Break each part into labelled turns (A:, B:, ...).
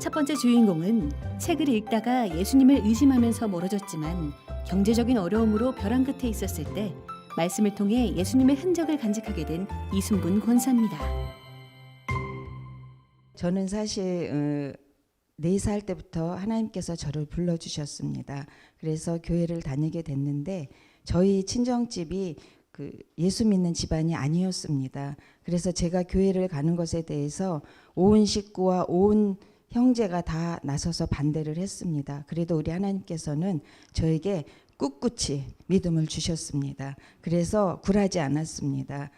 A: 첫 번째 주인공은 책을 읽다가 예수님을 의심하면서 멀어졌지만 경제적인 어려움으로 벼랑 끝에 있었을 때 말씀을 통해 예수님의 흔적을 간직하게 된 이순분 권사입니다.
B: 저는 사실 4살 때부터 하나님께서 저를 불러주셨습니다. 그래서 교회를 다니게 됐는데 저희 친정집이 예수 믿는 집안이 아니었습니다. 그래서 제가 교회를 가는 것에 대해서 온 식구와 온 형제가 다 나서서 반대를 했습니다. 그래도 우리 하나님께서는 저에게 꿋꿋이 믿음을 주셨습니다. 그래서 굴하지 않았습니다.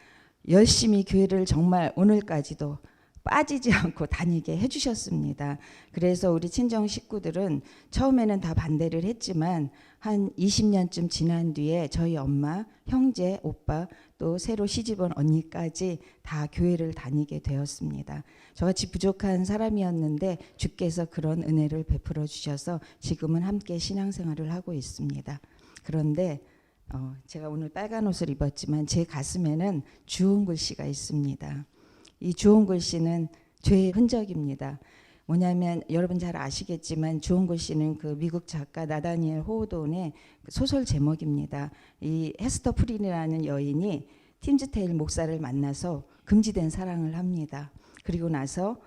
B: 열심히 교회를 정말 오늘까지도 빠지지 않고 다니게 해주셨습니다. 그래서 우리 친정 식구들은 처음에는 다 반대를 했지만 한 20년쯤 지난 뒤에 저희 엄마, 형제, 오빠 또 새로 시집온 언니까지 다 교회를 다니게 되었습니다. 저같이 부족한 사람이었는데 주께서 그런 은혜를 베풀어 주셔서 지금은 함께 신앙생활을 하고 있습니다. 그런데 제가 오늘 빨간 옷을 입었지만 제 가슴에는 주홍 글씨가 있습니다. 이 주홍 글씨는 죄의 흔적입니다. 뭐냐면 여러분 잘 아시겠지만 주홍 글씨는 그 미국 작가 나다니엘 호우돈의 소설 제목입니다. 이 헤스터 프린이라는 여인이 팀즈테일 목사를 만나서 금지된 사랑을 합니다. 그리고 나서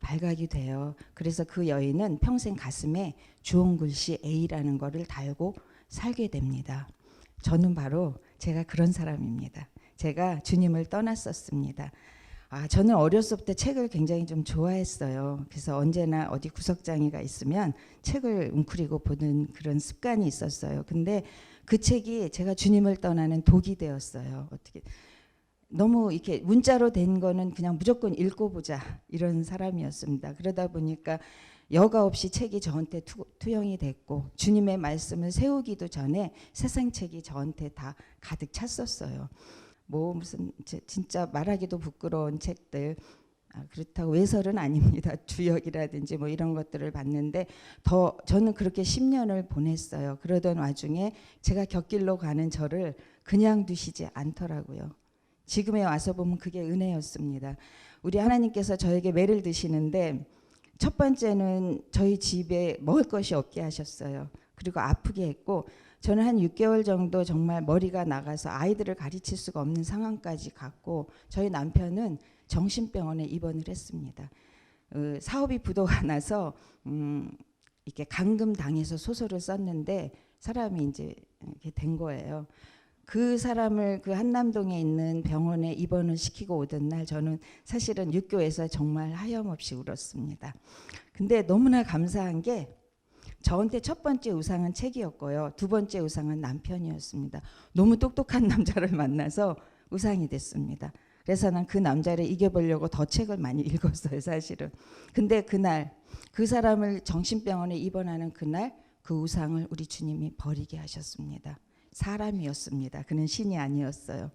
B: 발각이 돼요. 그래서 그 여인은 평생 가슴에 주홍 글씨 A라는 거를 달고 살게 됩니다. 저는 바로 제가 그런 사람입니다. 제가 주님을 떠났었습니다. 저는 어렸을 때 책을 굉장히 좀 좋아했어요. 그래서 언제나 어디 구석장이가 있으면 책을 웅크리고 보는 그런 습관이 있었어요. 근데 그 책이 제가 주님을 떠나는 독이 되었어요. 어떻게 너무 이렇게 문자로 된 거는 그냥 무조건 읽고 보자 이런 사람이었습니다. 그러다 보니까 여과 없이 책이 저한테 투영이 됐고 주님의 말씀을 세우기도 전에 세상 책이 저한테 다 가득 찼었어요. 뭐 무슨 진짜 말하기도 부끄러운 책들, 그렇다고 외설은 아닙니다. 주역이라든지 뭐 이런 것들을 봤는데 저는 그렇게 10년을 보냈어요. 그러던 와중에 제가 곁길로 가는 저를 그냥 두시지 않더라고요. 지금에 와서 보면 그게 은혜였습니다. 우리 하나님께서 저에게 매를 드시는데 첫 번째는 저희 집에 먹을 것이 없게 하셨어요. 그리고 아프게 했고 저는 한 6개월 정도 정말 머리가 나가서 아이들을 가르칠 수가 없는 상황까지 갔고 저희 남편은 정신병원에 입원을 했습니다. 사업이 부도가 나서 이렇게 감금당해서 소설을 썼는데 사람이 이제 이렇게 된 거예요. 그 사람을 그 한남동에 있는 병원에 입원을 시키고 오던 날 저는 사실은 육교에서 정말 하염없이 울었습니다. 근데 너무나 감사한 게 저한테 첫 번째 우상은 책이었고요. 두 번째 우상은 남편이었습니다. 너무 똑똑한 남자를 만나서 우상이 됐습니다. 그래서 난 그 남자를 이겨보려고 더 책을 많이 읽었어요, 사실은. 근데 그날 그 사람을 정신병원에 입원하는 그날 그 우상을 우리 주님이 버리게 하셨습니다. 사람이었습니다. 그는 신이 아니었어요.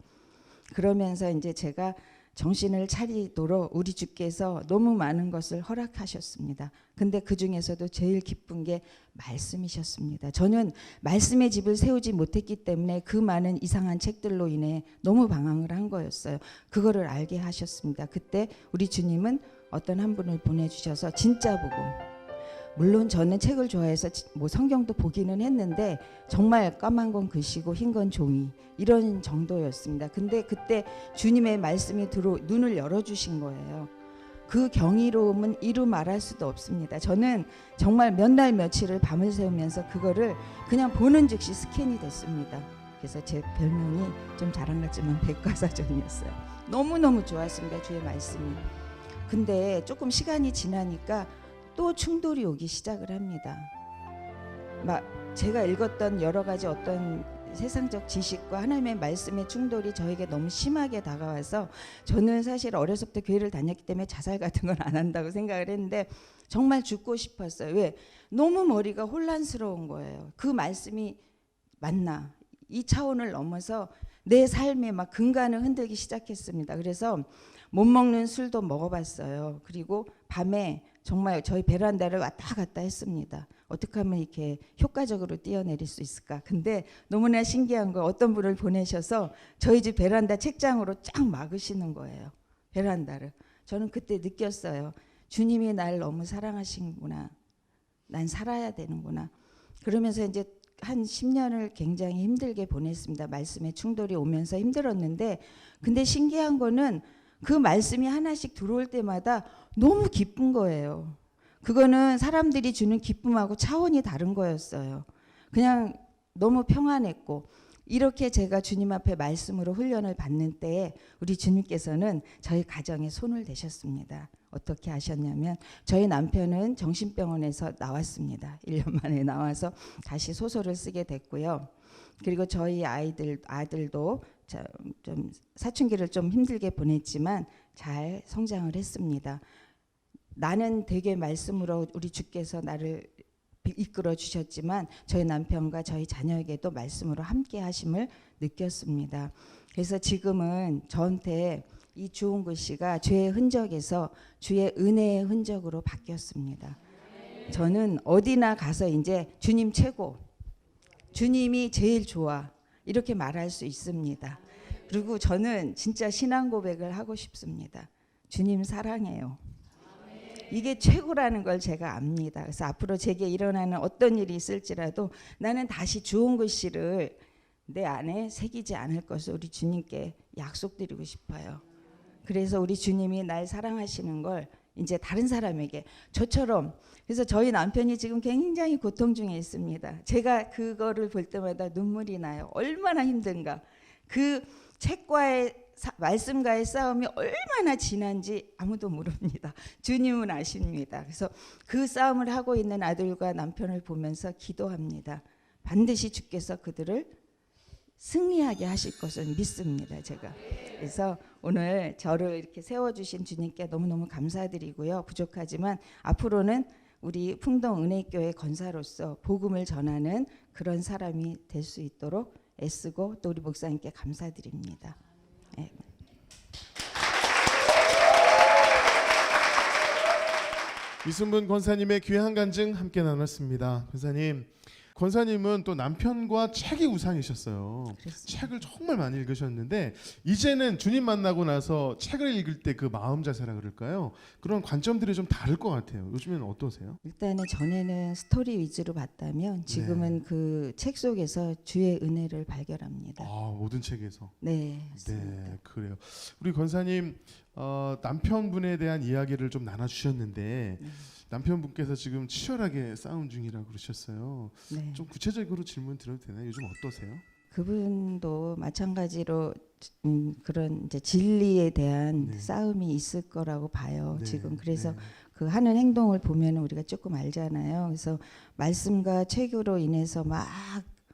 B: 그러면서 이제 제가 정신을 차리도록 우리 주께서 너무 많은 것을 허락하셨습니다. 근데 그 중에서도 제일 기쁜 게 말씀이셨습니다. 저는 말씀의 집을 세우지 못했기 때문에 그 많은 이상한 책들로 인해 너무 방황을 한 거였어요. 그거를 알게 하셨습니다. 그때 우리 주님은 어떤 한 분을 보내주셔서 진짜 복음, 물론 저는 책을 좋아해서 뭐 성경도 보기는 했는데 정말 까만 건 글씨고 흰 건 종이 이런 정도였습니다. 근데 그때 주님의 말씀이 눈을 열어주신 거예요. 그 경이로움은 이루 말할 수도 없습니다. 저는 정말 몇 날 며칠을 밤을 새우면서 그거를 그냥 보는 즉시 스캔이 됐습니다. 그래서 제 별명이 좀 자랑 같지만 백과사전이었어요. 너무너무 좋았습니다. 주의 말씀이. 근데 조금 시간이 지나니까 또 충돌이 오기 시작을 합니다. 막 제가 읽었던 여러 가지 어떤 세상적 지식과 하나님의 말씀의 충돌이 저에게 너무 심하게 다가와서 저는 사실 어렸을 때 교회를 다녔기 때문에 자살 같은 건 안 한다고 생각을 했는데 정말 죽고 싶었어요. 왜? 너무 머리가 혼란스러운 거예요. 그 말씀이 맞나? 이 차원을 넘어서 내 삶에 막 근간을 흔들기 시작했습니다. 그래서 못 먹는 술도 먹어봤어요. 그리고 밤에 정말 저희 베란다를 왔다 갔다 했습니다. 어떻게 하면 이렇게 효과적으로 뛰어내릴 수 있을까? 근데 너무나 신기한 거 어떤 분을 보내셔서 저희 집 베란다 책장으로 쫙 막으시는 거예요. 베란다를. 저는 그때 느꼈어요. 주님이 날 너무 사랑하시는구나. 난 살아야 되는구나. 그러면서 이제 한 10년을 굉장히 힘들게 보냈습니다. 말씀에 충돌이 오면서 힘들었는데, 근데 신기한 거는 그 말씀이 하나씩 들어올 때마다 너무 기쁜 거예요. 그거는 사람들이 주는 기쁨하고 차원이 다른 거였어요. 그냥 너무 평안했고, 이렇게 제가 주님 앞에 말씀으로 훈련을 받는 때에 우리 주님께서는 저희 가정에 손을 대셨습니다. 어떻게 하셨냐면, 저희 남편은 정신병원에서 나왔습니다. 1년 만에 나와서 다시 소설을 쓰게 됐고요. 그리고 저희 아들도 좀 사춘기를 좀 힘들게 보냈지만 잘 성장을 했습니다. 나는 되게 말씀으로 우리 주께서 나를 이끌어 주셨지만 저희 남편과 저희 자녀에게도 말씀으로 함께 하심을 느꼈습니다. 그래서 지금은 저한테 이 좋은 글씨가 죄의 흔적에서 주의 은혜의 흔적으로 바뀌었습니다. 저는 어디나 가서 이제 주님 최고, 주님이 제일 좋아, 이렇게 말할 수 있습니다. 그리고 저는 진짜 신앙 고백을 하고 싶습니다. 주님 사랑해요. 이게 최고라는 걸 제가 압니다. 그래서 앞으로 제게 일어나는 어떤 일이 있을지라도 나는 다시 좋은 글씨를 내 안에 새기지 않을 것을 우리 주님께 약속드리고 싶어요. 그래서 우리 주님이 날 사랑하시는 걸 이제 다른 사람에게, 저처럼. 그래서 저희 남편이 지금 굉장히 고통 중에 있습니다. 제가 그거를 볼 때마다 눈물이 나요. 얼마나 힘든가. 그 책과의 말씀과의 싸움이 얼마나 지난지 아무도 모릅니다. 주님은 아십니다. 그래서 그 싸움을 하고 있는 아들과 남편을 보면서 기도합니다. 반드시 주께서 그들을 승리하게 하실 것을 믿습니다. 제가. 그래서 오늘 저를 이렇게 세워주신 주님께 너무너무 감사드리고요. 부족하지만 앞으로는 우리 풍동 은혜교회 권사로서 복음을 전하는 그런 사람이 될 수 있도록 애쓰고, 또 우리 목사님께 감사드립니다. 네.
C: 이순분 권사님의 귀한 간증 함께 나눴습니다. 권사님은 또 남편과 책이 우상이셨어요.
B: 그렇습니다.
C: 책을 정말 많이 읽으셨는데 이제는 주님 만나고 나서 책을 읽을 때 그 마음 자세라 그럴까요? 그런 관점들이 좀 다를 것 같아요. 요즘에는 어떠세요?
B: 일단은 전에는 스토리 위주로 봤다면 지금은 그 책 속에서 주의 은혜를 발견합니다.
C: 모든 책에서.
B: 네, 맞습니다.
C: 네, 그래요. 우리 권사님 남편분에 대한 이야기를 좀 나눠주셨는데 남편분께서 지금 치열하게 싸움 중이라고 그러셨어요.
B: 네.
C: 좀 구체적으로 질문 드려도 되나요? 요즘 어떠세요?
B: 그분도 마찬가지로 그런 이제 진리에 대한
C: 네.
B: 싸움이 있을 거라고 봐요.
C: 네,
B: 지금 그래서
C: 네.
B: 그 하는 행동을 보면 우리가 조금 알잖아요. 그래서 말씀과 책으로 인해서 막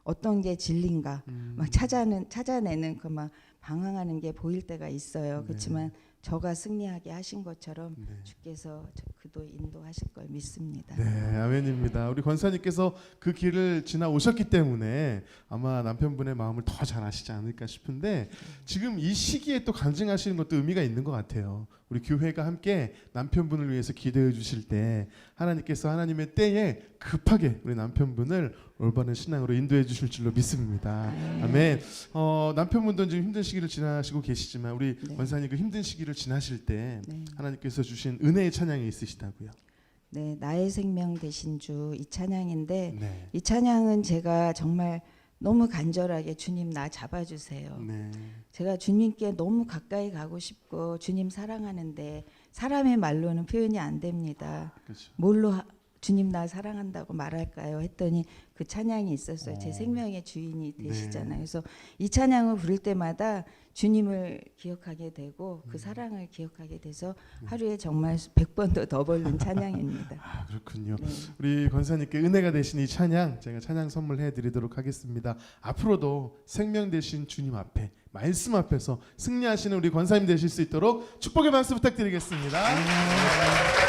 B: 어떤 게 진리인가 막 찾아내는 그 막 방황하는 게 보일 때가 있어요.
C: 네.
B: 그렇지만 저가 승리하게 하신 것처럼
C: 네.
B: 주께서 그도 인도하실 걸 믿습니다.
C: 네, 아멘입니다. 우리 권사님께서 그 길을 지나 오셨기 때문에 아마 남편분의 마음을 더 잘 아시지 않을까 싶은데 지금 이 시기에 또 간증하시는 것도 의미가 있는 것 같아요. 우리 교회가 함께 남편분을 위해서 기도해 주실 때 하나님께서 하나님의 때에 급하게 우리 남편분을 올바른 신앙으로 인도해 주실 줄로 믿습니다. 아멘. 남편분도 지금 힘든 시기를 지나시고 계시지만 우리
B: 네.
C: 권사님 그 힘든 시기를 지나실 때
B: 네.
C: 하나님께서 주신 은혜의 찬양이 있으시다고요.
B: 네, 나의 생명 되신 주, 이 찬양인데
C: 네.
B: 이 찬양은 제가 정말 너무 간절하게 주님 나 잡아주세요.
C: 네.
B: 제가 주님께 너무 가까이 가고 싶고 주님 사랑하는데 사람의 말로는 표현이 안 됩니다.
C: 그렇죠.
B: 뭘로 주님 나 사랑한다고 말할까요? 했더니 그 찬양이 있었어요. 제
C: 어.
B: 생명의 주인이 되시잖아요.
C: 네.
B: 그래서 이 찬양을 부를 때마다 주님을 기억하게 되고 그 사랑을 기억하게 돼서 하루에 정말 100번도 더 부르는 찬양입니다.
C: 아, 그렇군요.
B: 네.
C: 우리 권사님께 은혜가 되신 이 찬양 제가 찬양 선물해 드리도록 하겠습니다. 앞으로도 생명 되신 주님 앞에 말씀 앞에서 승리하시는 우리 권사님 되실 수 있도록 축복의 박수 부탁드리겠습니다.